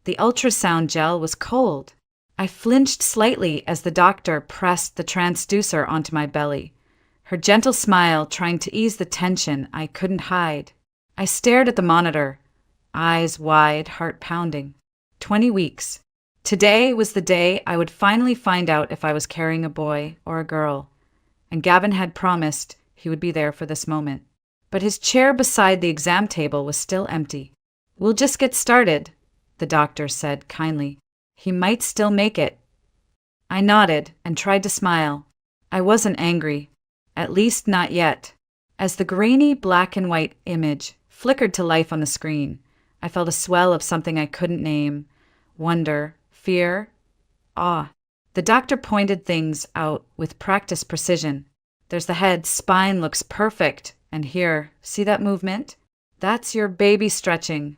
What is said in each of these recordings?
The ultrasound gel was cold. I flinched slightly as the doctor pressed the transducer onto my belly, her gentle smile trying to ease the tension I couldn't hide. I stared at the monitor, eyes wide, heart pounding. 20 weeks. Today was the day I would finally find out if I was carrying a boy or a girl, and Gavin had promised he would be there for this moment. But his chair beside the exam table was still empty. "We'll just get started," the doctor said kindly. "He might still make it." I nodded and tried to smile. I wasn't angry, at least not yet. As the grainy black and white image flickered to life on the screen, I felt a swell of something I couldn't name. Wonder, fear, awe. The doctor pointed things out with practiced precision. "There's the head, spine looks perfect. And here, see that movement? That's your baby stretching."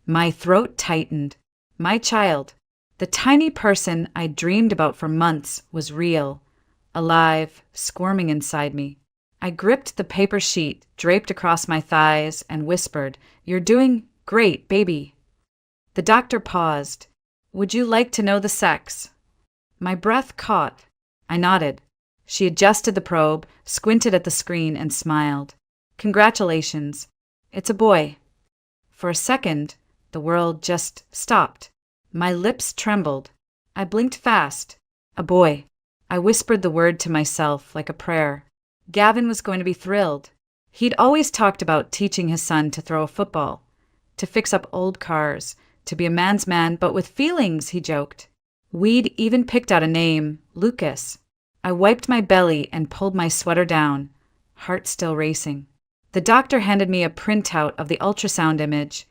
My throat tightened. My child, the tiny person I dreamed about for months, was real, alive, squirming inside me. I gripped the paper sheet draped across my thighs and whispered, "You're doing great, baby." The doctor paused. "Would you like to know the sex?" My breath caught. I nodded. She adjusted the probe, squinted at the screen, and smiled. "Congratulations. It's a boy." For a second, the world just stopped. My lips trembled. I blinked fast. A boy. I whispered the word to myself like a prayer. Gavin was going to be thrilled. He'd always talked about teaching his son to throw a football, to fix up old cars, to be a man's man, but with feelings, he joked. We'd even picked out a name, Lucas. I wiped my belly and pulled my sweater down, heart still racing. The doctor handed me a printout of the ultrasound image,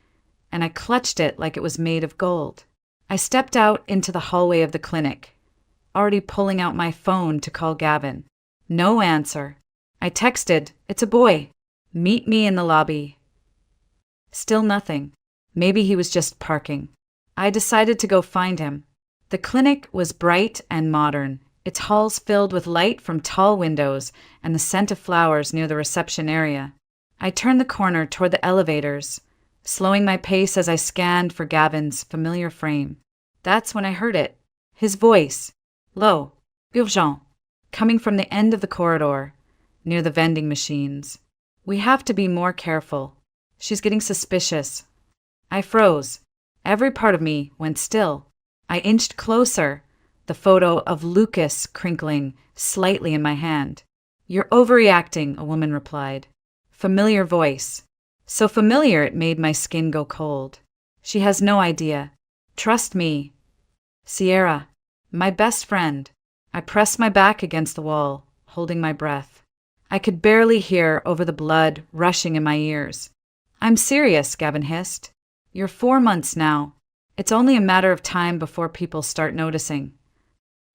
and I clutched it like it was made of gold. I stepped out into the hallway of the clinic, already pulling out my phone to call Gavin. No answer. I texted, "It's a boy. Meet me in the lobby." Still nothing. Maybe he was just parking. I decided to go find him. The clinic was bright and modern, its halls filled with light from tall windows and the scent of flowers near the reception area. I turned the corner toward the elevators, slowing my pace as I scanned for Gavin's familiar frame. That's when I heard it. His voice, low, urgent, coming from the end of the corridor, near the vending machines. "We have to be more careful. She's getting suspicious." I froze. Every part of me went still. I inched closer, the photo of Lucas crinkling slightly in my hand. "You're overreacting," a woman replied. Familiar voice. So familiar it made my skin go cold. "She has no idea. Trust me." Sierra, my best friend. I pressed my back against the wall, holding my breath. I could barely hear over the blood rushing in my ears. "I'm serious," Gavin hissed. "You're 4 months now. It's only a matter of time before people start noticing."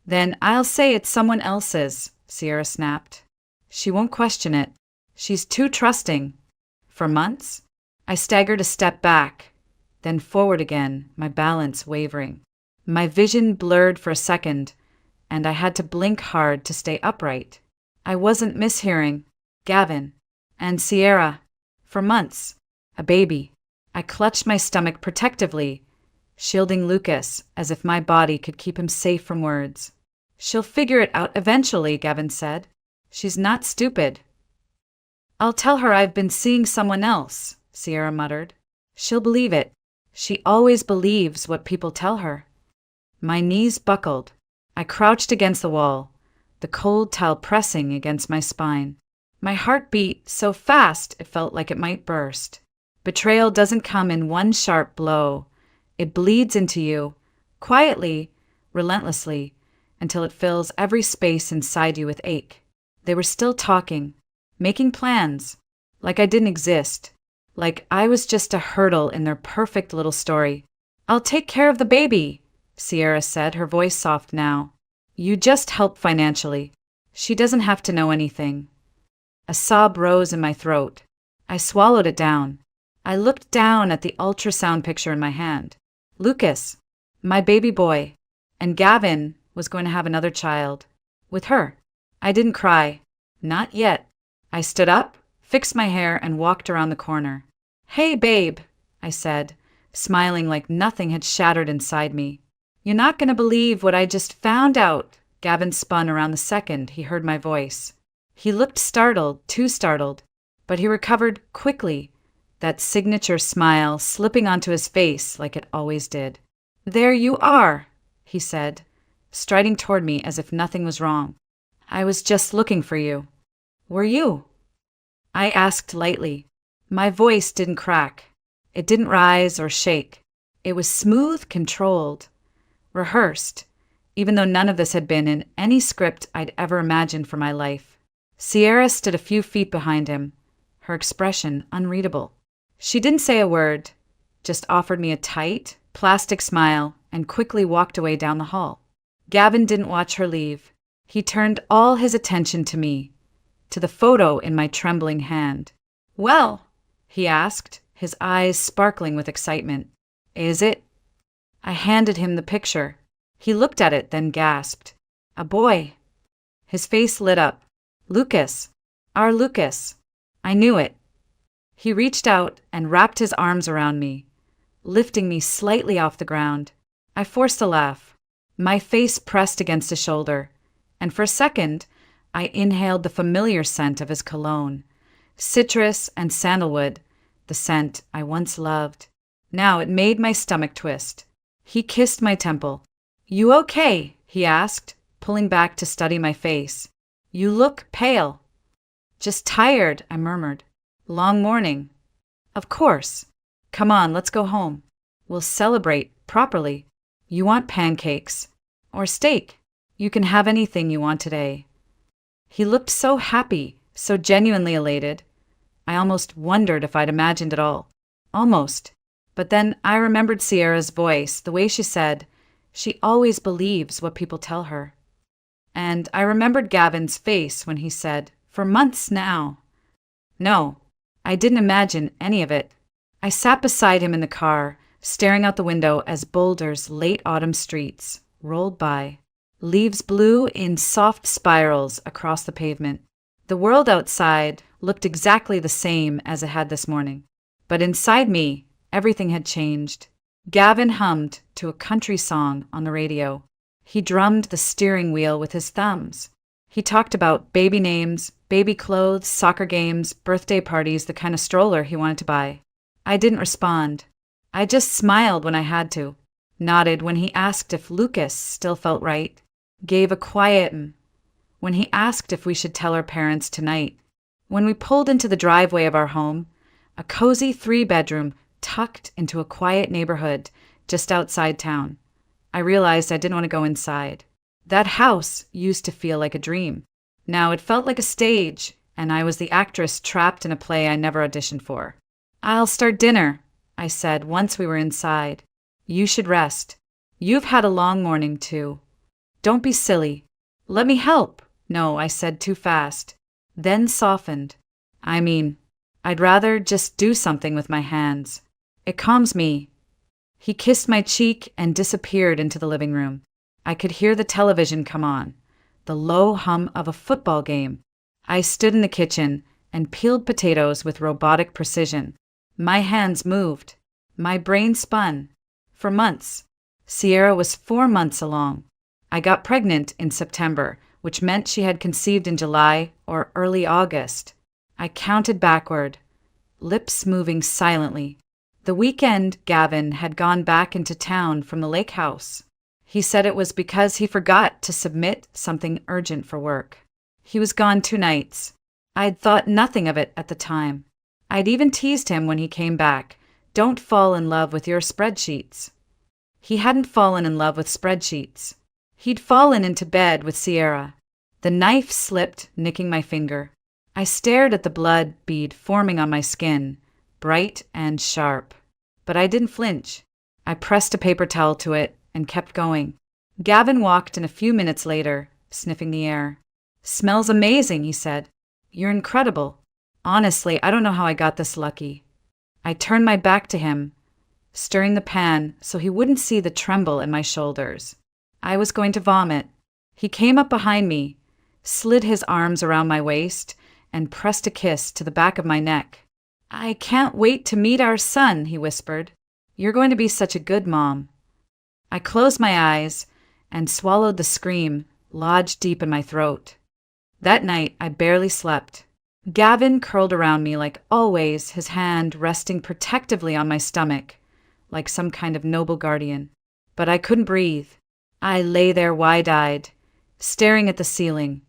"Then I'll say it's someone else's," Sierra snapped. "She won't question it. She's too trusting." "For months?" I staggered a step back, then forward again, my balance wavering. My vision blurred for a second, and I had to blink hard to stay upright. I wasn't mishearing. Gavin. And Sierra. For months. A baby. I clutched my stomach protectively, shielding Lucas as if my body could keep him safe from words. "She'll figure it out eventually," Gavin said. "She's not stupid." "I'll tell her I've been seeing someone else," Sierra muttered. "She'll believe it. She always believes what people tell her." My knees buckled. I crouched against the wall, the cold towel pressing against my spine. My heart beat so fast it felt like it might burst. Betrayal doesn't come in one sharp blow. It bleeds into you, quietly, relentlessly, until it fills every space inside you with ache. They were still talking, making plans, like I didn't exist, like I was just a hurdle in their perfect little story. "I'll take care of the baby," Sierra said, her voice soft now. "You just help financially. She doesn't have to know anything." A sob rose in my throat. I swallowed it down. I looked down at the ultrasound picture in my hand. Lucas, my baby boy, and Gavin was going to have another child. With her. I didn't cry. Not yet. I stood up, fixed my hair, and walked around the corner. "Hey, babe," I said, smiling like nothing had shattered inside me. "You're not going to believe what I just found out." Gavin spun around the second he heard my voice. He looked startled, too startled, but he recovered quickly, that signature smile slipping onto his face like it always did. "There you are," he said, striding toward me as if nothing was wrong. "I was just looking for you." "Were you?" I asked lightly. My voice didn't crack. It didn't rise or shake. It was smooth, controlled, rehearsed, even though none of this had been in any script I'd ever imagined for my life. Sierra stood a few feet behind him, her expression unreadable. She didn't say a word, just offered me a tight, plastic smile and quickly walked away down the hall. Gavin didn't watch her leave. He turned all his attention to me, to the photo in my trembling hand. "Well," he asked, his eyes sparkling with excitement. "Is it?" I handed him the picture. He looked at it, then gasped. "A boy." His face lit up. "Lucas. Our Lucas." I knew it. He reached out and wrapped his arms around me, lifting me slightly off the ground. I forced a laugh. My face pressed against his shoulder, and for a second, I inhaled the familiar scent of his cologne. Citrus and sandalwood, the scent I once loved. Now it made my stomach twist. He kissed my temple. "You okay?" he asked, pulling back to study my face. "You look pale." "Just tired," I murmured. "Long morning." "Of course. Come on, let's go home. We'll celebrate properly. You want pancakes or steak? You can have anything you want today." He looked so happy, so genuinely elated. I almost wondered if I'd imagined it all. Almost. But then I remembered Sierra's voice, the way she said, "She always believes what people tell her." And I remembered Gavin's face when he said, "For months now." No, I didn't imagine any of it. I sat beside him in the car, staring out the window as Boulder's late autumn streets rolled by. Leaves blew in soft spirals across the pavement. The world outside looked exactly the same as it had this morning. But inside me, everything had changed. Gavin hummed to a country song on the radio. He drummed the steering wheel with his thumbs. He talked about baby names, baby clothes, soccer games, birthday parties, the kind of stroller he wanted to buy. I didn't respond. I just smiled when I had to, nodded when he asked if Lucas still felt right, gave a quiet when he asked if we should tell our parents tonight. When we pulled into the driveway of our home, a cozy 3-bedroom tucked into a quiet neighborhood just outside town, I realized I didn't want to go inside. That house used to feel like a dream. Now it felt like a stage, and I was the actress trapped in a play I never auditioned for. "I'll start dinner," I said once we were inside. "You should rest. You've had a long morning, too. Don't be silly. Let me help." "No," I said too fast. Then softened. I'd rather just do something with my hands. It calms me." He kissed my cheek and disappeared into the living room. I could hear the television come on, the low hum of a football game. I stood in the kitchen and peeled potatoes with robotic precision. My hands moved. My brain spun. For months. Sierra was 4 months along. I got pregnant in September, which meant she had conceived in July or early August. I counted backward, lips moving silently. The weekend, Gavin had gone back into town from the lake house. He said it was because he forgot to submit something urgent for work. He was gone 2 nights. I'd thought nothing of it at the time. I'd even teased him when he came back, "Don't fall in love with your spreadsheets." He hadn't fallen in love with spreadsheets. He'd fallen into bed with Sierra. The knife slipped, nicking my finger. I stared at the blood bead forming on my skin, bright and sharp. But I didn't flinch. I pressed a paper towel to it and kept going. Gavin walked in a few minutes later, sniffing the air. "Smells amazing," he said. "You're incredible. Honestly, I don't know how I got this lucky." I turned my back to him, stirring the pan so he wouldn't see the tremble in my shoulders. I was going to vomit. He came up behind me, slid his arms around my waist, and pressed a kiss to the back of my neck. "I can't wait to meet our son," he whispered. You're going to be such a good mom." I closed my eyes and swallowed the scream lodged deep in my throat. That night, I barely slept. Gavin curled around me like always, his hand resting protectively on my stomach, like some kind of noble guardian. But I couldn't breathe. I lay there wide-eyed, staring at the ceiling,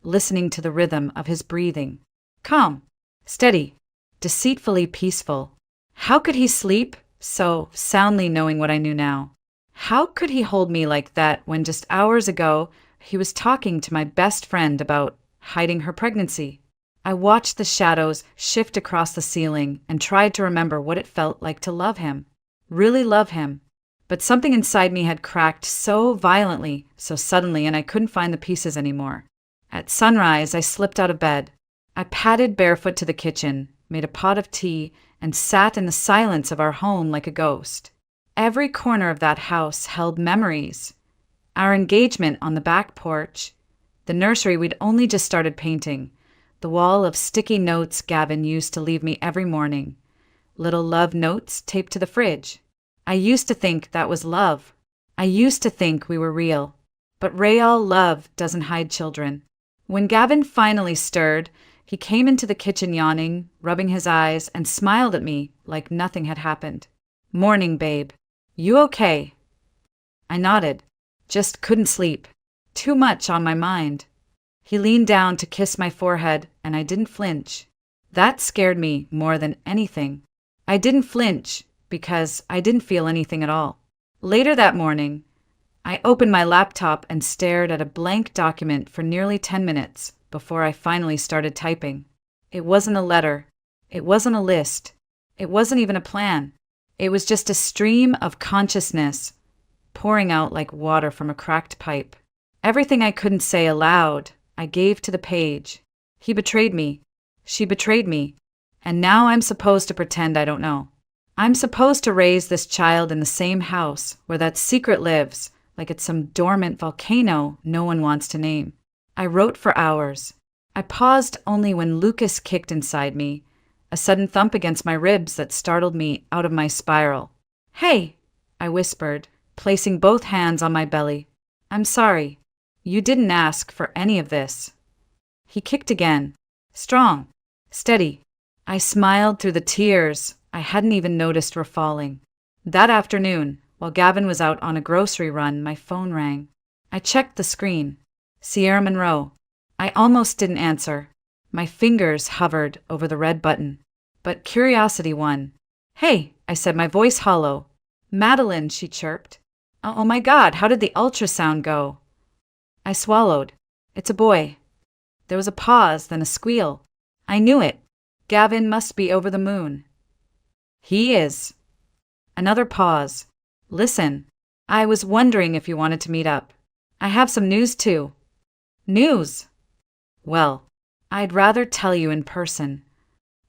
listening to the rhythm of his breathing. Calm, steady, deceitfully peaceful. How could he sleep so soundly knowing what I knew now? How could he hold me like that when just hours ago he was talking to my best friend about hiding her pregnancy? I watched the shadows shift across the ceiling and tried to remember what it felt like to love him, really love him. But something inside me had cracked so violently, so suddenly, and I couldn't find the pieces anymore. At sunrise, I slipped out of bed. I padded barefoot to the kitchen, made a pot of tea, and sat in the silence of our home like a ghost. Every corner of that house held memories. Our engagement on the back porch, the nursery we'd only just started painting, the wall of sticky notes Gavin used to leave me every morning, little love notes taped to the fridge. I used to think that was love. I used to think we were real. But real love doesn't hide children. When Gavin finally stirred, he came into the kitchen yawning, rubbing his eyes, and smiled at me like nothing had happened. "Morning, babe. You okay?" I nodded. Just couldn't sleep. Too much on my mind. He leaned down to kiss my forehead, and I didn't flinch. That scared me more than anything. I didn't flinch because I didn't feel anything at all. Later that morning, I opened my laptop and stared at a blank document for nearly 10 minutes before I finally started typing. It wasn't a letter. It wasn't a list. It wasn't even a plan. It was just a stream of consciousness pouring out like water from a cracked pipe. Everything I couldn't say aloud, I gave to the page. He betrayed me. She betrayed me. And now I'm supposed to pretend I don't know. I'm supposed to raise this child in the same house where that secret lives, like it's some dormant volcano no one wants to name. I wrote for hours. I paused only when Lucas kicked inside me, a sudden thump against my ribs that startled me out of my spiral. "Hey," I whispered, placing both hands on my belly. "I'm sorry. You didn't ask for any of this." He kicked again. Strong. Steady. I smiled through the tears I hadn't even noticed were falling. That afternoon, while Gavin was out on a grocery run, my phone rang. I checked the screen. Sierra Monroe. I almost didn't answer. My fingers hovered over the red button. But curiosity won. "Hey," I said, my voice hollow. "Madeline," she chirped. Oh my God, how did the ultrasound go?" I swallowed. "It's a boy." There was a pause, then a squeal. I knew it. Gavin must be over the moon. "He is." Another pause. "Listen, I was wondering if you wanted to meet up. I have some news too." "News?" "Well, I'd rather tell you in person."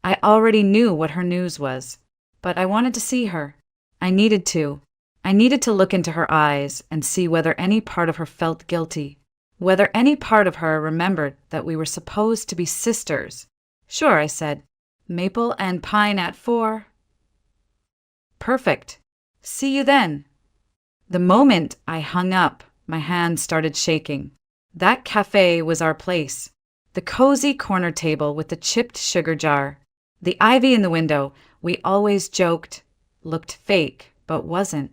I already knew what her news was, but I wanted to see her. I needed to. I needed to look into her eyes and see whether any part of her felt guilty, whether any part of her remembered that we were supposed to be sisters. "Sure," I said. "Maple and pine at 4. "Perfect. See you then." The moment I hung up, my hand started shaking. That cafe was our place. The cozy corner table with the chipped sugar jar. The ivy in the window, we always joked, looked fake, but wasn't.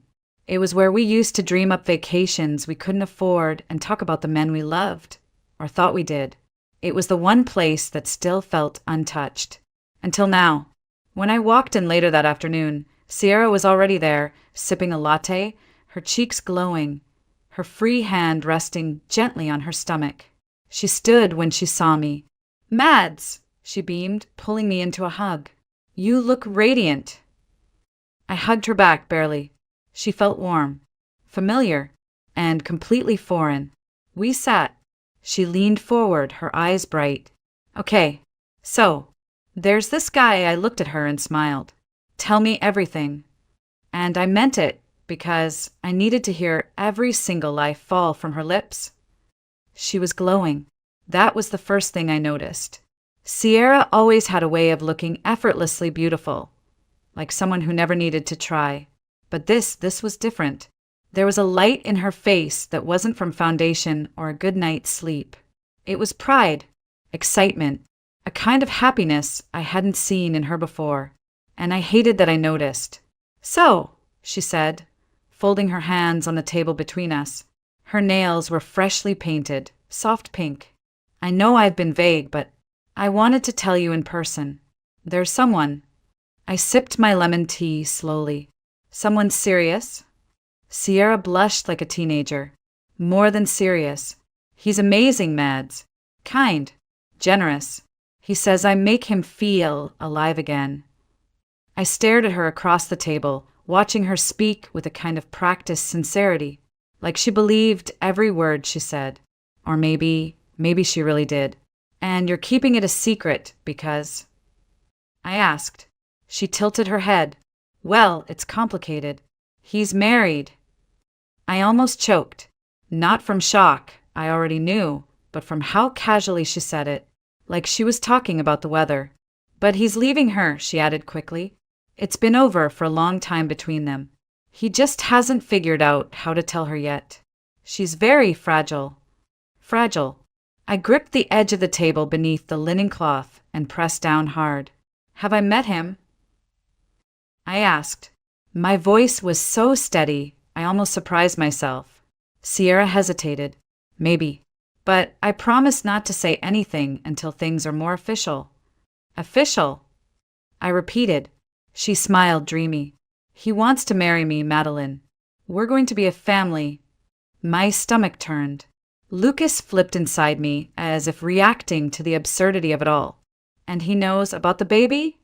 It was where we used to dream up vacations we couldn't afford and talk about the men we loved, or thought we did. It was the one place that still felt untouched. Until now. When I walked in later that afternoon, Sierra was already there, sipping a latte, her cheeks glowing, her free hand resting gently on her stomach. She stood when she saw me. "Mads," she beamed, pulling me into a hug. "You look radiant." I hugged her back barely. She felt warm, familiar, and completely foreign. We sat. She leaned forward, her eyes bright. "Okay, so, there's this guy." I looked at her and smiled. "Tell me everything." And I meant it, because I needed to hear every single lie fall from her lips. She was glowing. That was the first thing I noticed. Sierra always had a way of looking effortlessly beautiful, like someone who never needed to try. But this was different. There was a light in her face that wasn't from foundation or a good night's sleep. It was pride, excitement, a kind of happiness I hadn't seen in her before, and I hated that I noticed. "So," she said, folding her hands on the table between us. Her nails were freshly painted, soft pink. "I know I've been vague, but I wanted to tell you in person. There's someone." I sipped my lemon tea slowly. "Someone serious?" Sierra blushed like a teenager. "More than serious. He's amazing, Mads. Kind. Generous. He says I make him feel alive again." I stared at her across the table, watching her speak with a kind of practiced sincerity, like she believed every word she said. Or maybe she really did. "And you're keeping it a secret because—" I asked. She tilted her head. "Well, it's complicated. He's married." I almost choked. Not from shock, I already knew, but from how casually she said it, like she was talking about the weather. "But he's leaving her," she added quickly. "It's been over for a long time between them. He just hasn't figured out how to tell her yet. She's very fragile." Fragile. I gripped the edge of the table beneath the linen cloth and pressed down hard. "Have I met him?" I asked. My voice was so steady, I almost surprised myself. Sierra hesitated. "Maybe. But I promise not to say anything until things are more official." "Official?" I repeated. She smiled dreamy. "He wants to marry me, Madeline. We're going to be a family." My stomach turned. Lucas flipped inside me as if reacting to the absurdity of it all. "And he knows about the baby?"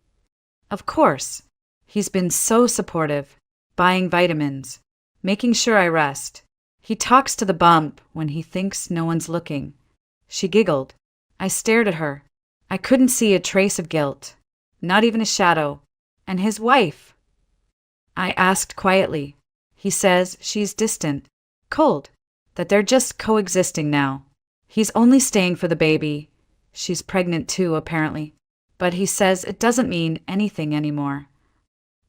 "Of course. He's been so supportive, buying vitamins, making sure I rest. He talks to the bump when he thinks no one's looking." She giggled. I stared at her. I couldn't see a trace of guilt, not even a shadow. "And his wife?" I asked quietly. "He says she's distant, cold, that they're just coexisting now. He's only staying for the baby. She's pregnant too, apparently. But he says it doesn't mean anything anymore."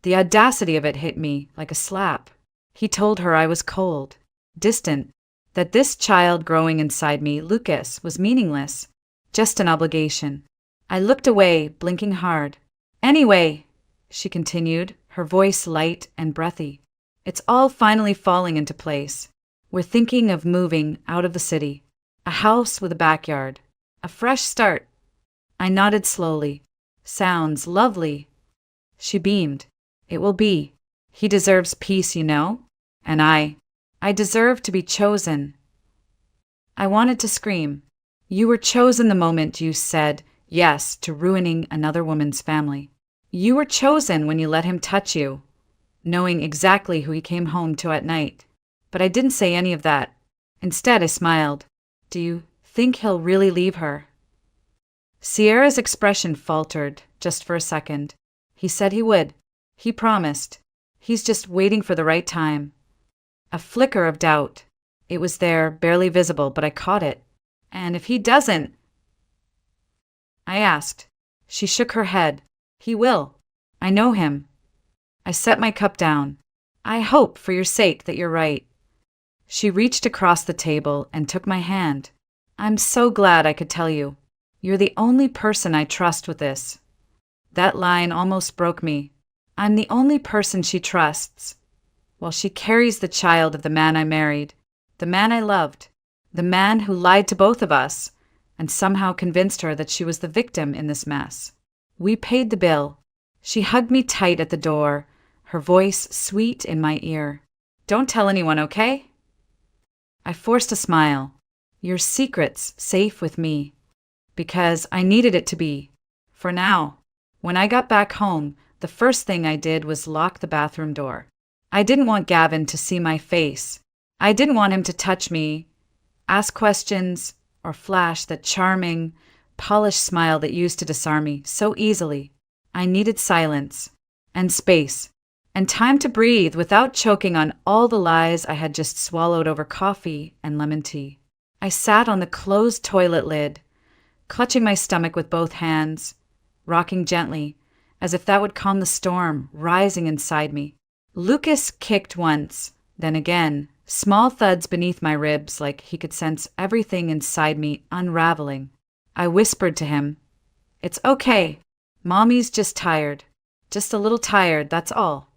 The audacity of it hit me like a slap. He told her I was cold, distant, that this child growing inside me, Lucas, was meaningless, just an obligation. I looked away, blinking hard. "Anyway," she continued, her voice light and breathy, "it's all finally falling into place. We're thinking of moving out of the city. A house with a backyard. A fresh start." I nodded slowly. "Sounds lovely." She beamed. "It will be. He deserves peace, you know. And I deserve to be chosen." I wanted to scream. "You were chosen the moment you said yes to ruining another woman's family. You were chosen when you let him touch you, knowing exactly who he came home to at night." But I didn't say any of that. Instead, I smiled. "Do you think he'll really leave her?" Sierra's expression faltered just for a second. "He said he would. He promised. He's just waiting for the right time." A flicker of doubt. It was there, barely visible, but I caught it. "And if he doesn't?" I asked. She shook her head. "He will. I know him." I set my cup down. "I hope, for your sake, that you're right." She reached across the table and took my hand. "I'm so glad I could tell you. You're the only person I trust with this." That line almost broke me. I'm the only person she trusts. Well, she carries the child of the man I married, the man I loved, the man who lied to both of us, and somehow convinced her that she was the victim in this mess. We paid the bill. She hugged me tight at the door, her voice sweet in my ear. "Don't tell anyone, okay?" I forced a smile. "Your secret's safe with me." Because I needed it to be. For now. When I got back home, the first thing I did was lock the bathroom door. I didn't want Gavin to see my face. I didn't want him to touch me, ask questions, or flash that charming, polished smile that used to disarm me so easily. I needed silence, and space, and time to breathe without choking on all the lies I had just swallowed over coffee and lemon tea. I sat on the closed toilet lid, clutching my stomach with both hands, rocking gently, as if that would calm the storm rising inside me. Lucas kicked once, then again, small thuds beneath my ribs like he could sense everything inside me unraveling. I whispered to him, "It's okay. Mommy's just tired. Just a little tired, that's all."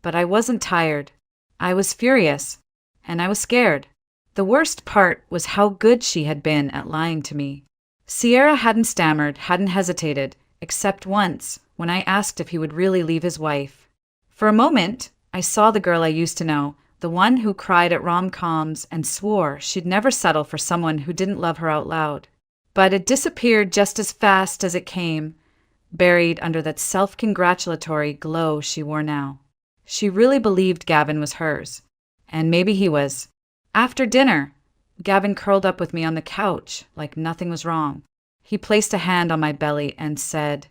But I wasn't tired. I was furious, and I was scared. The worst part was how good she had been at lying to me. Sierra hadn't stammered, hadn't hesitated, except once when I asked if he would really leave his wife. For a moment, I saw the girl I used to know, the one who cried at rom-coms and swore she'd never settle for someone who didn't love her out loud. But it disappeared just as fast as it came, buried under that self-congratulatory glow she wore now. She really believed Gavin was hers, and maybe he was. After dinner, Gavin curled up with me on the couch like nothing was wrong. He placed a hand on my belly and said,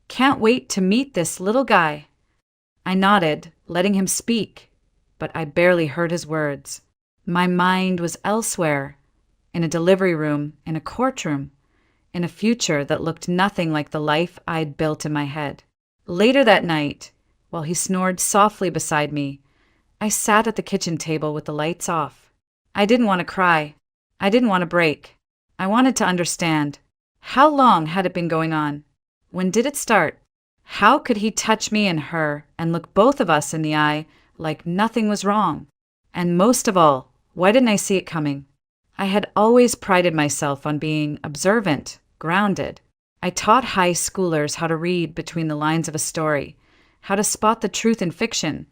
"Can't wait to meet this little guy." I nodded, letting him speak, but I barely heard his words. My mind was elsewhere, in a delivery room, in a courtroom, in a future that looked nothing like the life I'd built in my head. Later that night, while he snored softly beside me, I sat at the kitchen table with the lights off. I didn't want to cry. I didn't want to break. I wanted to understand. How long had it been going on? When did it start? How could he touch me and her and look both of us in the eye like nothing was wrong? And most of all, why didn't I see it coming? I had always prided myself on being observant, grounded. I taught high schoolers how to read between the lines of a story, how to spot the truth in fiction,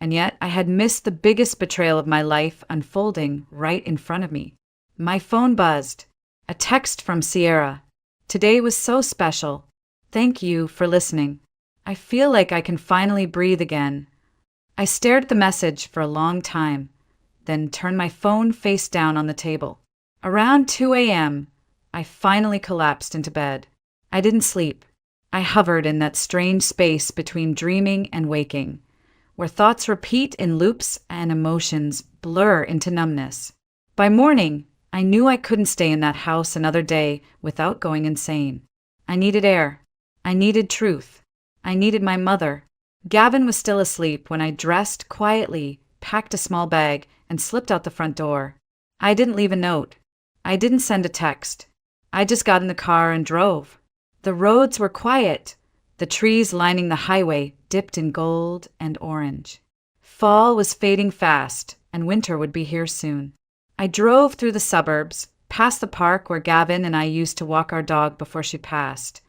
and yet I had missed the biggest betrayal of my life unfolding right in front of me. My phone buzzed. A text from Sierra. "Today was so special. Thank you for listening. I feel like I can finally breathe again." I stared at the message for a long time, then turned my phone face down on the table. Around 2 a.m., I finally collapsed into bed. I didn't sleep. I hovered in that strange space between dreaming and waking, where thoughts repeat in loops and emotions blur into numbness. By morning, I knew I couldn't stay in that house another day without going insane. I needed air. I needed truth. I needed my mother. Gavin was still asleep when I dressed quietly, packed a small bag, and slipped out the front door. I didn't leave a note. I didn't send a text. I just got in the car and drove. The roads were quiet. The trees lining the highway dipped in gold and orange. Fall was fading fast, and winter would be here soon. I drove through the suburbs, past the park where Gavin and I used to walk our dog before she passed,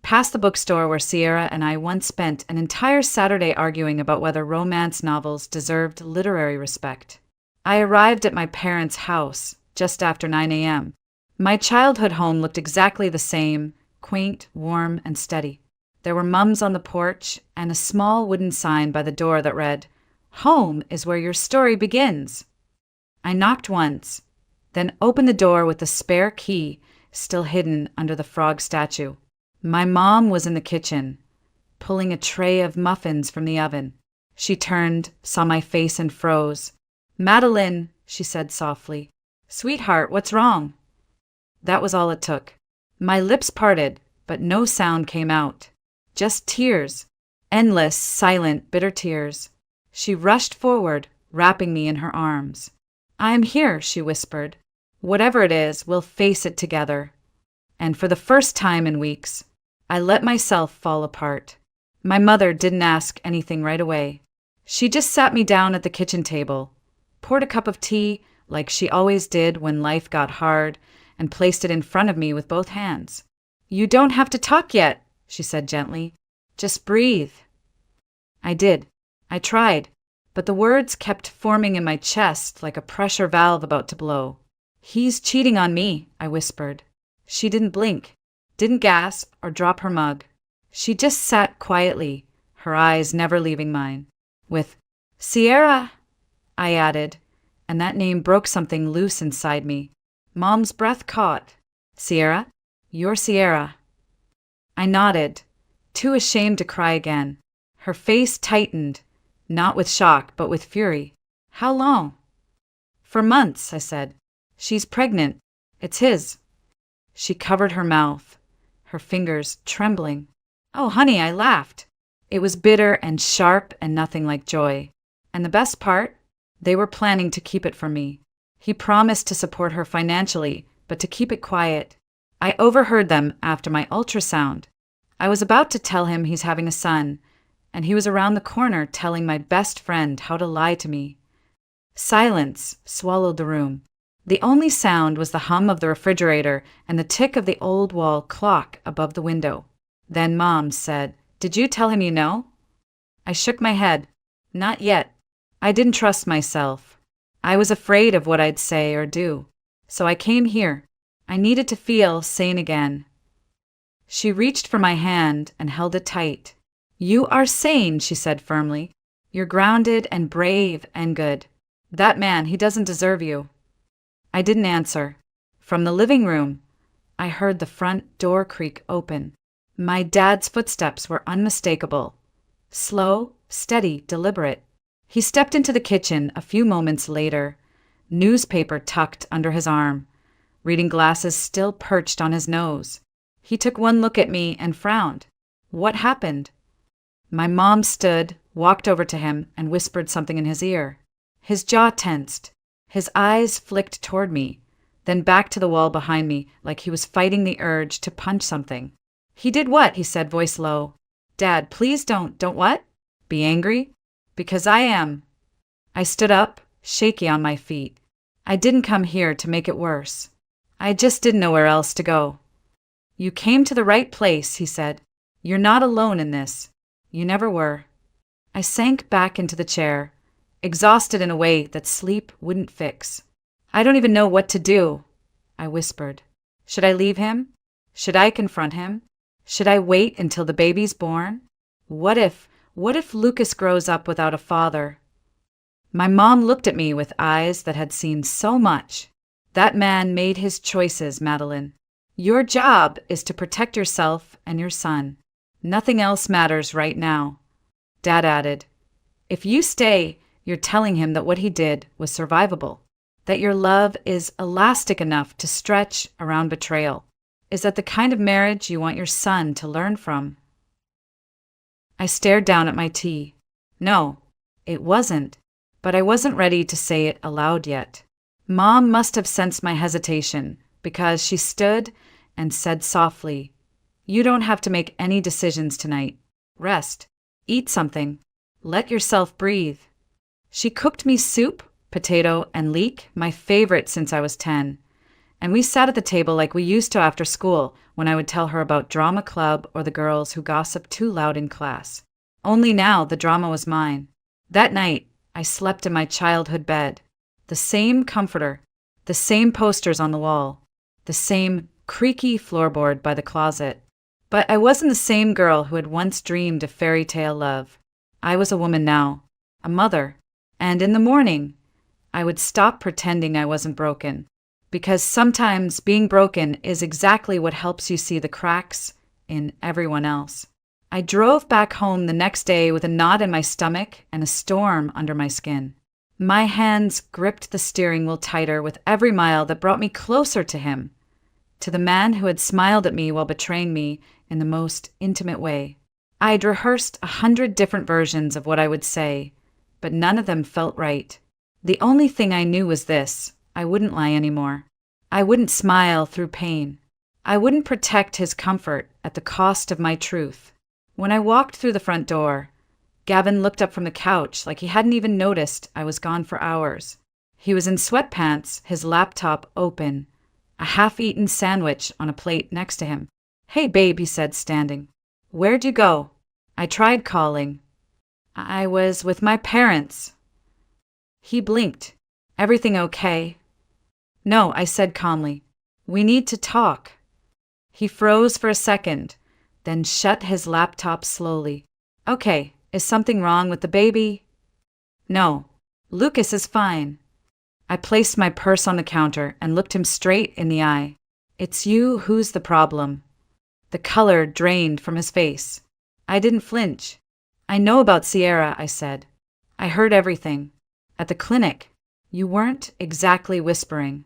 past the bookstore where Sierra and I once spent an entire Saturday arguing about whether romance novels deserved literary respect. I arrived at my parents' house just after 9 a.m. My childhood home looked exactly the same, quaint, warm, and steady. There were mums on the porch and a small wooden sign by the door that read, "Home is where your story begins." I knocked once, then opened the door with the spare key still hidden under the frog statue. My mom was in the kitchen, pulling a tray of muffins from the oven. She turned, saw my face, and froze. "Madeline," she said softly. "Sweetheart, what's wrong?" That was all it took. My lips parted, but no sound came out. Just tears. Endless, silent, bitter tears. She rushed forward, wrapping me in her arms. "I'm here," she whispered. "Whatever it is, we'll face it together." And for the first time in weeks, I let myself fall apart. My mother didn't ask anything right away. She just sat me down at the kitchen table, poured a cup of tea like she always did when life got hard, and placed it in front of me with both hands. "You don't have to talk yet," she said gently. "Just breathe." I did. I tried, but the words kept forming in my chest like a pressure valve about to blow. "He's cheating on me," I whispered. She didn't blink, didn't gasp or drop her mug. She just sat quietly, her eyes never leaving mine. With "Sierra," I added, and that name broke something loose inside me. Mom's breath caught. "Sierra? You're Sierra." I nodded, too ashamed to cry again. Her face tightened, not with shock, but with fury. "How long?" "For months," I said. "She's pregnant. It's his." She covered her mouth, her fingers trembling. "Oh, honey," I laughed. It was bitter and sharp and nothing like joy. And the best part? They were planning to keep it from me. He promised to support her financially, but to keep it quiet. I overheard them after my ultrasound. I was about to tell him he's having a son, and he was around the corner telling my best friend how to lie to me. Silence swallowed the room. The only sound was the hum of the refrigerator and the tick of the old wall clock above the window. Then Mom said, "Did you tell him you know?" I shook my head. Not yet. I didn't trust myself. I was afraid of what I'd say or do. So I came here. I needed to feel sane again. She reached for my hand and held it tight. "You are sane," she said firmly. "You're grounded and brave and good. That man, he doesn't deserve you." I didn't answer. From the living room, I heard the front door creak open. My dad's footsteps were unmistakable. Slow, steady, deliberate. He stepped into the kitchen a few moments later, newspaper tucked under his arm, reading glasses still perched on his nose. He took one look at me and frowned. What happened? My mom stood, walked over to him, and whispered something in his ear. His jaw tensed. His eyes flicked toward me, then back to the wall behind me like he was fighting the urge to punch something. "He did what?" he said, voice low. "Dad, please don't what? Be angry?" "Because I am." I stood up, shaky on my feet. I didn't come here to make it worse. I just didn't know where else to go. "You came to the right place," he said. "You're not alone in this. You never were." I sank back into the chair, exhausted in a way that sleep wouldn't fix. "I don't even know what to do," I whispered. "Should I leave him? Should I confront him? Should I wait until the baby's born? What if Lucas grows up without a father?" My mom looked at me with eyes that had seen so much. "That man made his choices, Madeline. Your job is to protect yourself and your son. Nothing else matters right now." Dad added, "If you stay, you're telling him that what he did was survivable, that your love is elastic enough to stretch around betrayal. Is that the kind of marriage you want your son to learn from?" I stared down at my tea. No, it wasn't, but I wasn't ready to say it aloud yet. Mom must have sensed my hesitation because she stood and said softly, "You don't have to make any decisions tonight. Rest. Eat something. Let yourself breathe." She cooked me soup, potato, and leek, my favorite since I was 10. And we sat at the table like we used to after school when I would tell her about drama club or the girls who gossiped too loud in class. Only now the drama was mine. That night, I slept in my childhood bed. The same comforter, the same posters on the wall, the same creaky floorboard by the closet. But I wasn't the same girl who had once dreamed of fairy tale love. I was a woman now, a mother. And in the morning, I would stop pretending I wasn't broken. Because sometimes being broken is exactly what helps you see the cracks in everyone else. I drove back home the next day with a knot in my stomach and a storm under my skin. My hands gripped the steering wheel tighter with every mile that brought me closer to him, to the man who had smiled at me while betraying me in the most intimate way. I'd rehearsed 100 different versions of what I would say, but none of them felt right. The only thing I knew was this: I wouldn't lie anymore. I wouldn't smile through pain. I wouldn't protect his comfort at the cost of my truth. When I walked through the front door, Gavin looked up from the couch like he hadn't even noticed I was gone for hours. He was in sweatpants, his laptop open, a half-eaten sandwich on a plate next to him. "Hey, babe," he said, standing. "Where'd you go?" I tried calling. "I was with my parents." He blinked. "Everything okay?" "No," I said calmly. "We need to talk." He froze for a second, then shut his laptop slowly. "Okay, is something wrong with the baby?" "No, Lucas is fine." I placed my purse on the counter and looked him straight in the eye. "It's you who's the problem." The color drained from his face. I didn't flinch. "I know about Sierra," I said. "I heard everything. At the clinic, you weren't exactly whispering."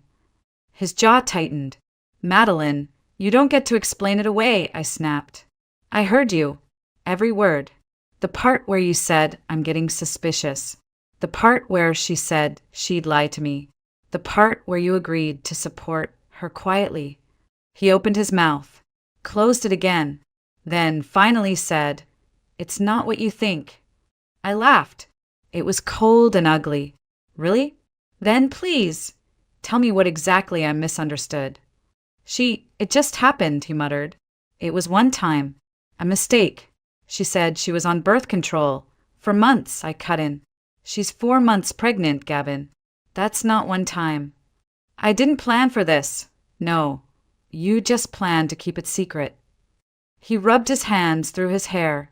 His jaw tightened. "Madeline, you don't get to explain it away," I snapped. "I heard you. Every word. The part where you said, I'm getting suspicious. The part where she said she'd lie to me. The part where you agreed to support her quietly. He opened his mouth, closed it again, then finally said, It's not what you think. I laughed. It was cold and ugly. Really? Then please, tell me what exactly I misunderstood. It just happened, he muttered. It was one time. A mistake. She said she was on birth control. For months, I cut in. She's 4 months pregnant, Gavin. That's not one time. I didn't plan for this. No. You just planned to keep it secret. He rubbed his hands through his hair,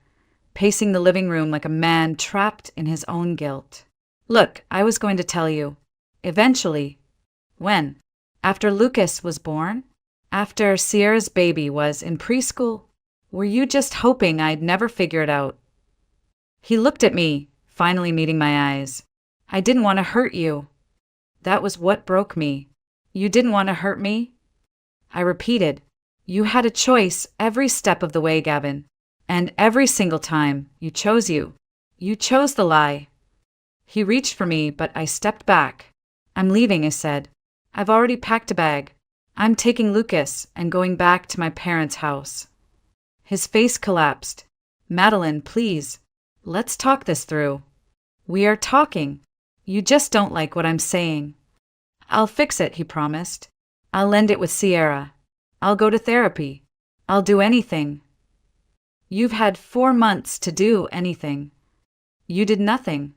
pacing the living room like a man trapped in his own guilt. Look, I was going to tell you. Eventually. When? After Lucas was born? After Sierra's baby was in preschool? Were you just hoping I'd never figure it out? He looked at me, finally meeting my eyes. I didn't want to hurt you. That was what broke me. You didn't want to hurt me? I repeated. You had a choice every step of the way, Gavin. And every single time, you chose you. You chose the lie. He reached for me, but I stepped back. I'm leaving, I said. I've already packed a bag. I'm taking Lucas and going back to my parents' house. His face collapsed. Madeline, please. Let's talk this through. We are talking. You just don't like what I'm saying. I'll fix it, he promised. I'll end it with Sierra. I'll go to therapy. I'll do anything. You've had 4 months to do anything. You did nothing.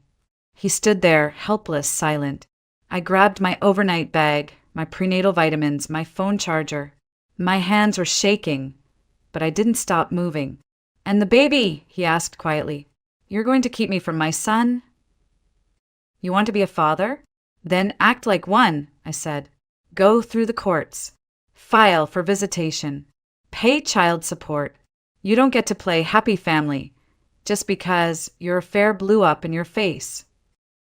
He stood there, helpless, silent. I grabbed my overnight bag, my prenatal vitamins, my phone charger. My hands were shaking, but I didn't stop moving. And the baby, he asked quietly. You're going to keep me from my son? You want to be a father? Then act like one, I said. Go through the courts. File for visitation. Pay child support. You don't get to play happy family just because your affair blew up in your face.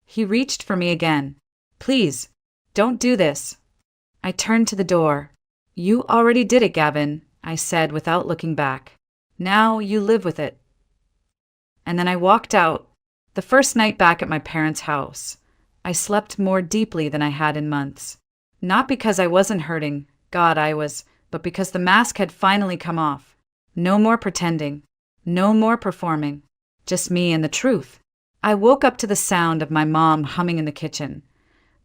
He reached for me again. Please, don't do this. I turned to the door. You already did it, Gavin, I said without looking back. Now you live with it. And then I walked out. The first night back at my parents' house, I slept more deeply than I had in months. Not because I wasn't hurting, God, I was, but because the mask had finally come off. No more pretending. No more performing. Just me and the truth. I woke up to the sound of my mom humming in the kitchen.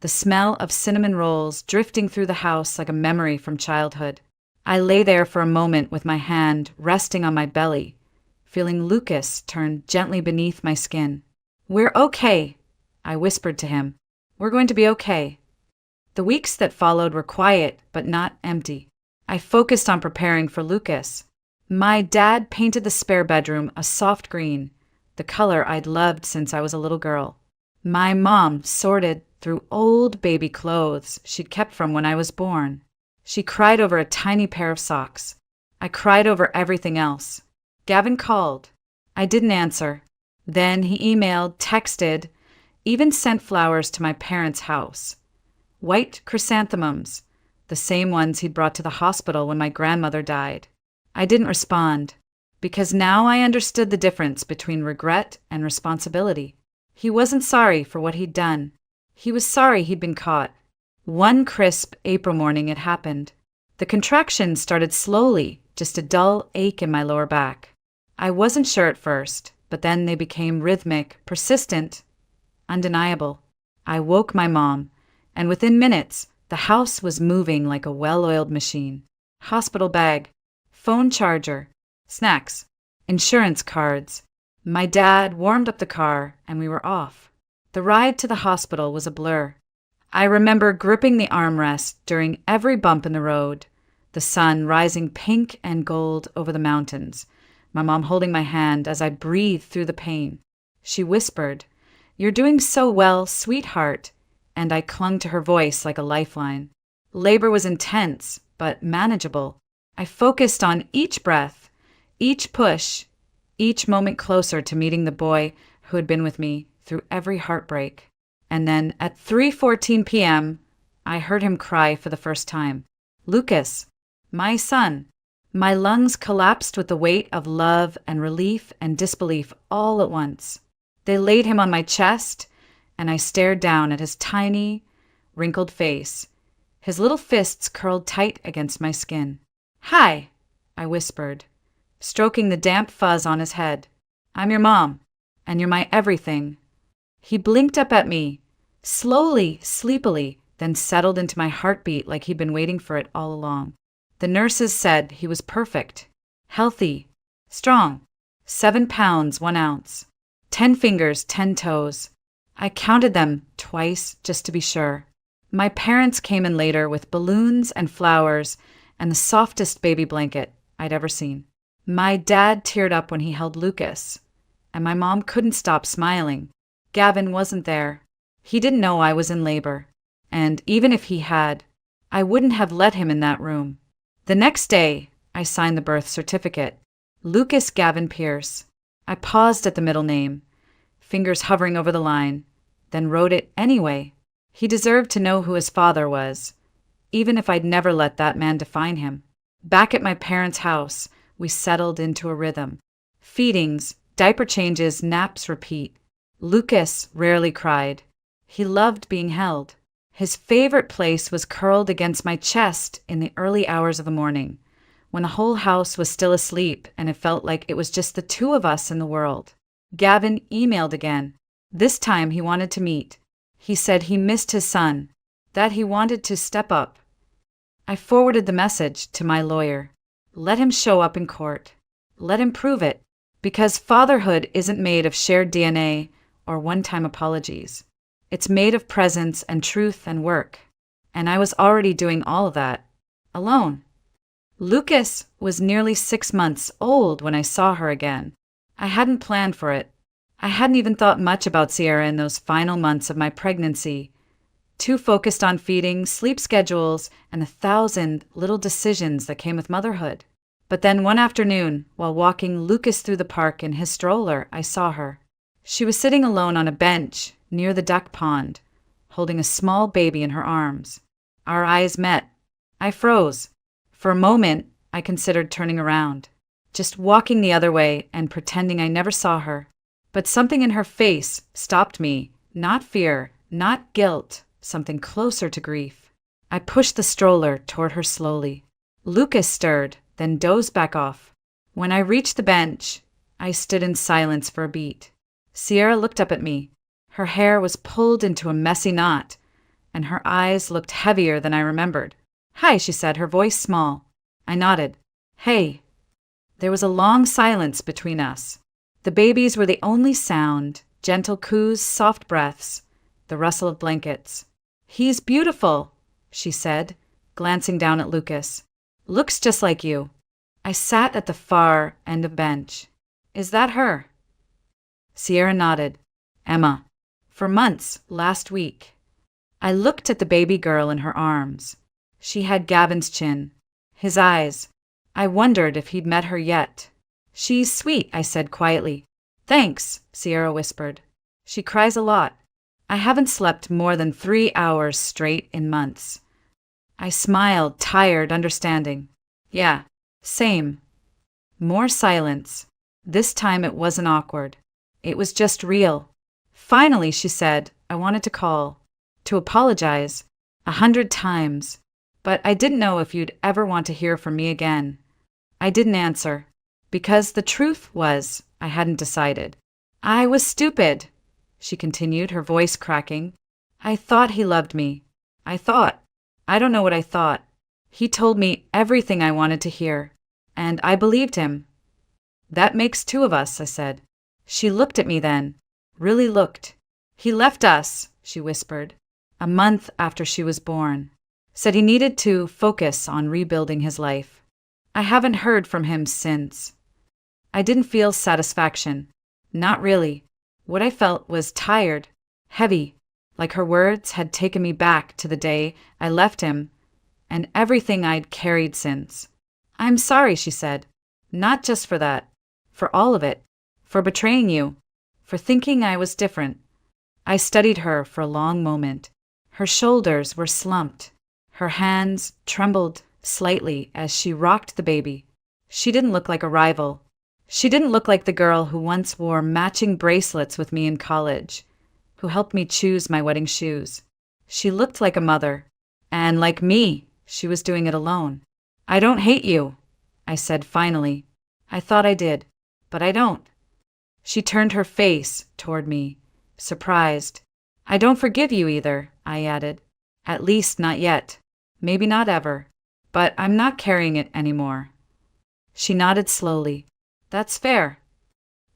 The smell of cinnamon rolls drifting through the house like a memory from childhood. I lay there for a moment with my hand resting on my belly, feeling Lucas turn gently beneath my skin. We're okay, I whispered to him. We're going to be okay. The weeks that followed were quiet, but not empty. I focused on preparing for Lucas. My dad painted the spare bedroom a soft green, the color I'd loved since I was a little girl. My mom sorted through old baby clothes she'd kept from when I was born. She cried over a tiny pair of socks. I cried over everything else. Gavin called. I didn't answer. Then he emailed, texted, even sent flowers to my parents' house. White chrysanthemums, the same ones he'd brought to the hospital when my grandmother died. I didn't respond, because now I understood the difference between regret and responsibility. He wasn't sorry for what he'd done. He was sorry he'd been caught. One crisp April morning it happened. The contractions started slowly, just a dull ache in my lower back. I wasn't sure at first, but then they became rhythmic, persistent, undeniable. I woke my mom, and within minutes, the house was moving like a well-oiled machine. Hospital bag, phone charger, snacks, insurance cards. My dad warmed up the car, and we were off. The ride to the hospital was a blur. I remember gripping the armrest during every bump in the road, the sun rising pink and gold over the mountains, my mom holding my hand as I breathed through the pain. She whispered, "You're doing so well, sweetheart," and I clung to her voice like a lifeline. Labor was intense, but manageable. I focused on each breath, each push, each moment closer to meeting the boy who had been with me through every heartbreak. And then at 3:14 p.m., I heard him cry for the first time. Lucas, my son, My lungs collapsed with the weight of love and relief and disbelief all at once. They laid him on my chest, and I stared down at his tiny, wrinkled face. His little fists curled tight against my skin. "Hi," I whispered, stroking the damp fuzz on his head. "I'm your mom, and you're my everything." He blinked up at me, slowly, sleepily, then settled into my heartbeat like he'd been waiting for it all along. The nurses said he was perfect, healthy, strong, 7 pounds, 1 ounce, 10 fingers, 10 toes. I counted them twice just to be sure. My parents came in later with balloons and flowers and the softest baby blanket I'd ever seen. My dad teared up when he held Lucas, and my mom couldn't stop smiling. Gavin wasn't there. He didn't know I was in labor, and even if he had, I wouldn't have let him in that room. The next day, I signed the birth certificate. Lucas Gavin Pierce. I paused at the middle name, fingers hovering over the line, then wrote it anyway. He deserved to know who his father was, even if I'd never let that man define him. Back at my parents' house, we settled into a rhythm. Feedings, diaper changes, naps repeat. Lucas rarely cried. He loved being held. His favorite place was curled against my chest in the early hours of the morning, when the whole house was still asleep and it felt like it was just the two of us in the world. Gavin emailed again. This time he wanted to meet. He said he missed his son, that he wanted to step up. I forwarded the message to my lawyer. Let him show up in court. Let him prove it, because fatherhood isn't made of shared DNA or one-time apologies. It's made of presence and truth and work, and I was already doing all of that, alone. Lucas was nearly 6 months old when I saw her again. I hadn't planned for it. I hadn't even thought much about Sierra in those final months of my pregnancy, too focused on feeding, sleep schedules, and 1,000 little decisions that came with motherhood. But then one afternoon, while walking Lucas through the park in his stroller, I saw her. She was sitting alone on a bench near the duck pond, holding a small baby in her arms. Our eyes met. I froze. For a moment, I considered turning around, just walking the other way and pretending I never saw her. But something in her face stopped me. Not fear, not guilt, something closer to grief. I pushed the stroller toward her slowly. Lucas stirred, then dozed back off. When I reached the bench, I stood in silence for a beat. Sierra looked up at me. Her hair was pulled into a messy knot, and her eyes looked heavier than I remembered. "Hi," she said, her voice small. I nodded. "Hey." There was a long silence between us. The babies were the only sound, gentle coos, soft breaths, the rustle of blankets. "He's beautiful," she said, glancing down at Lucas. "Looks just like you." I sat at the far end of the bench. "Is that her?" Sierra nodded. "Emma. For months, last week." I looked at the baby girl in her arms. She had Gavin's chin, his eyes. I wondered if he'd met her yet. "She's sweet," I said quietly. "Thanks," Sierra whispered. "She cries a lot." I haven't slept more than 3 hours straight in months. I smiled, tired, understanding. "Yeah, same." More silence. This time it wasn't awkward. It was just real. "Finally," she said, "I wanted to call, to apologize, 100 times. But I didn't know if you'd ever want to hear from me again." I didn't answer, because the truth was I hadn't decided. "I was stupid," she continued, her voice cracking. "I thought he loved me. I don't know what I thought. He told me everything I wanted to hear, and I believed him." "That makes 2 of us," I said. She looked at me then, really looked. "He left us," she whispered, "a month after she was born. Said he needed to focus on rebuilding his life. I haven't heard from him since." I didn't feel satisfaction. Not really. What I felt was tired, heavy, like her words had taken me back to the day I left him and everything I'd carried since. "I'm sorry," she said. "Not just for that. For all of it. For betraying you. For thinking I was different." I studied her for a long moment. Her shoulders were slumped. Her hands trembled slightly as she rocked the baby. She didn't look like a rival. She didn't look like the girl who once wore matching bracelets with me in college, who helped me choose my wedding shoes. She looked like a mother. And like me, she was doing it alone. "I don't hate you," I said finally. I thought I did, but I don't. She turned her face toward me, surprised. "I don't forgive you either," I added. "At least not yet. Maybe not ever. But I'm not carrying it anymore." She nodded slowly. "That's fair."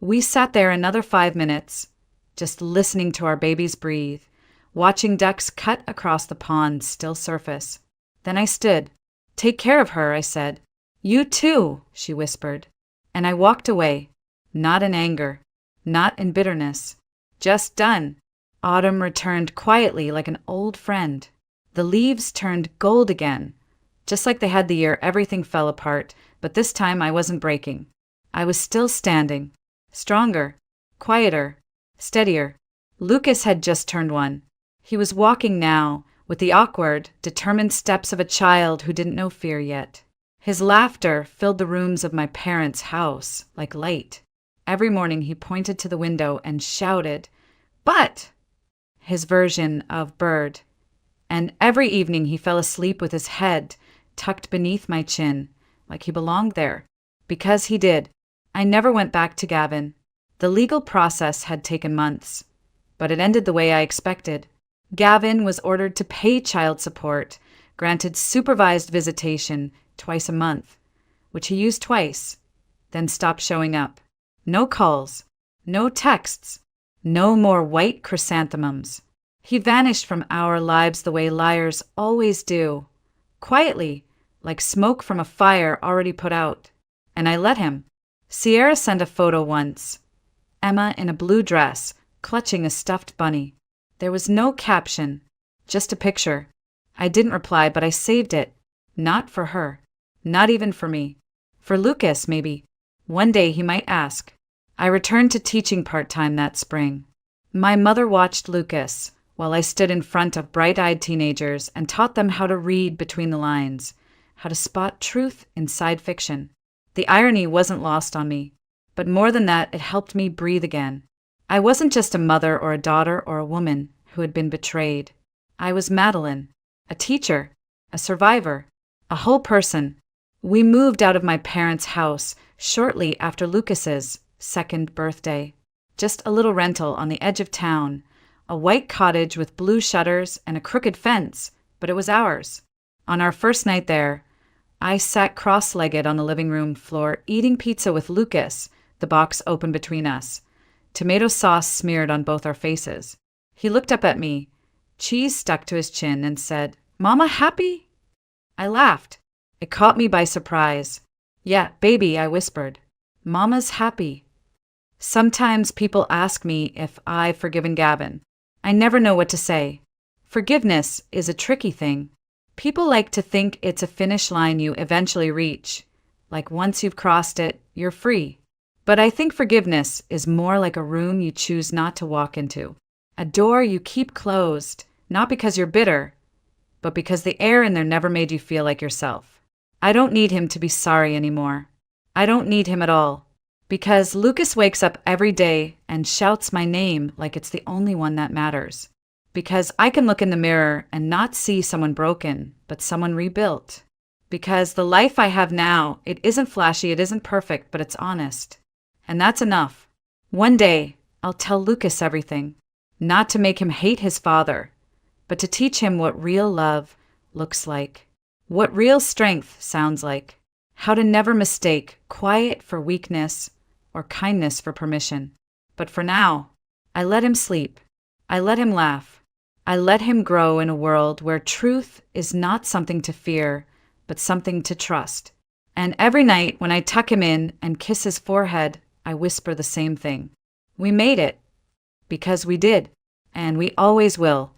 We sat there another 5 minutes, just listening to our babies breathe, watching ducks cut across the pond's still surface. Then I stood. "Take care of her," I said. "You too," she whispered. And I walked away, not in anger, not in bitterness, just done. Autumn returned quietly like an old friend. The leaves turned gold again, just like they had the year everything fell apart, but this time I wasn't breaking. I was still standing, stronger, quieter, steadier. Lucas had just turned 1. He was walking now, with the awkward, determined steps of a child who didn't know fear yet. His laughter filled the rooms of my parents' house like light. Every morning he pointed to the window and shouted, "But!" his version of bird. And every evening he fell asleep with his head tucked beneath my chin, like he belonged there. Because he did. I never went back to Gavin. The legal process had taken months, but it ended the way I expected. Gavin was ordered to pay child support, granted supervised visitation twice a month, which he used twice, then stopped showing up. No calls, no texts, no more white chrysanthemums. He vanished from our lives the way liars always do, quietly, like smoke from a fire already put out. And I let him. Sierra sent a photo once. Emma in a blue dress, clutching a stuffed bunny. There was no caption, just a picture. I didn't reply, but I saved it. Not for her. Not even for me. For Lucas, maybe. One day he might ask. I returned to teaching part-time that spring. My mother watched Lucas while I stood in front of bright-eyed teenagers and taught them how to read between the lines, how to spot truth inside fiction. The irony wasn't lost on me, but more than that, it helped me breathe again. I wasn't just a mother or a daughter or a woman who had been betrayed. I was Madeline, a teacher, a survivor, a whole person. We moved out of my parents' house shortly after Lucas's 2nd birthday. Just a little rental on the edge of town, a white cottage with blue shutters and a crooked fence, but it was ours. On our first night there, I sat cross-legged on the living room floor eating pizza with Lucas, the box open between us, tomato sauce smeared on both our faces. He looked up at me, cheese stuck to his chin, and said, "Mama happy?" I laughed. It caught me by surprise. "Yeah, baby," I whispered. "Mama's happy." Sometimes people ask me if I've forgiven Gavin. I never know what to say. Forgiveness is a tricky thing. People like to think it's a finish line you eventually reach, like once you've crossed it, you're free. But I think forgiveness is more like a room you choose not to walk into, a door you keep closed, not because you're bitter, but because the air in there never made you feel like yourself. I don't need him to be sorry anymore. I don't need him at all. Because Lucas wakes up every day and shouts my name like it's the only one that matters. Because I can look in the mirror and not see someone broken, but someone rebuilt. Because the life I have now, it isn't flashy, it isn't perfect, but it's honest. And that's enough. One day, I'll tell Lucas everything. Not to make him hate his father, but to teach him what real love looks like. What real strength sounds like. How to never mistake quiet for weakness or kindness for permission. But for now, I let him sleep. I let him laugh. I let him grow in a world where truth is not something to fear, but something to trust. And every night when I tuck him in and kiss his forehead, I whisper the same thing. We made it. Because we did. And we always will.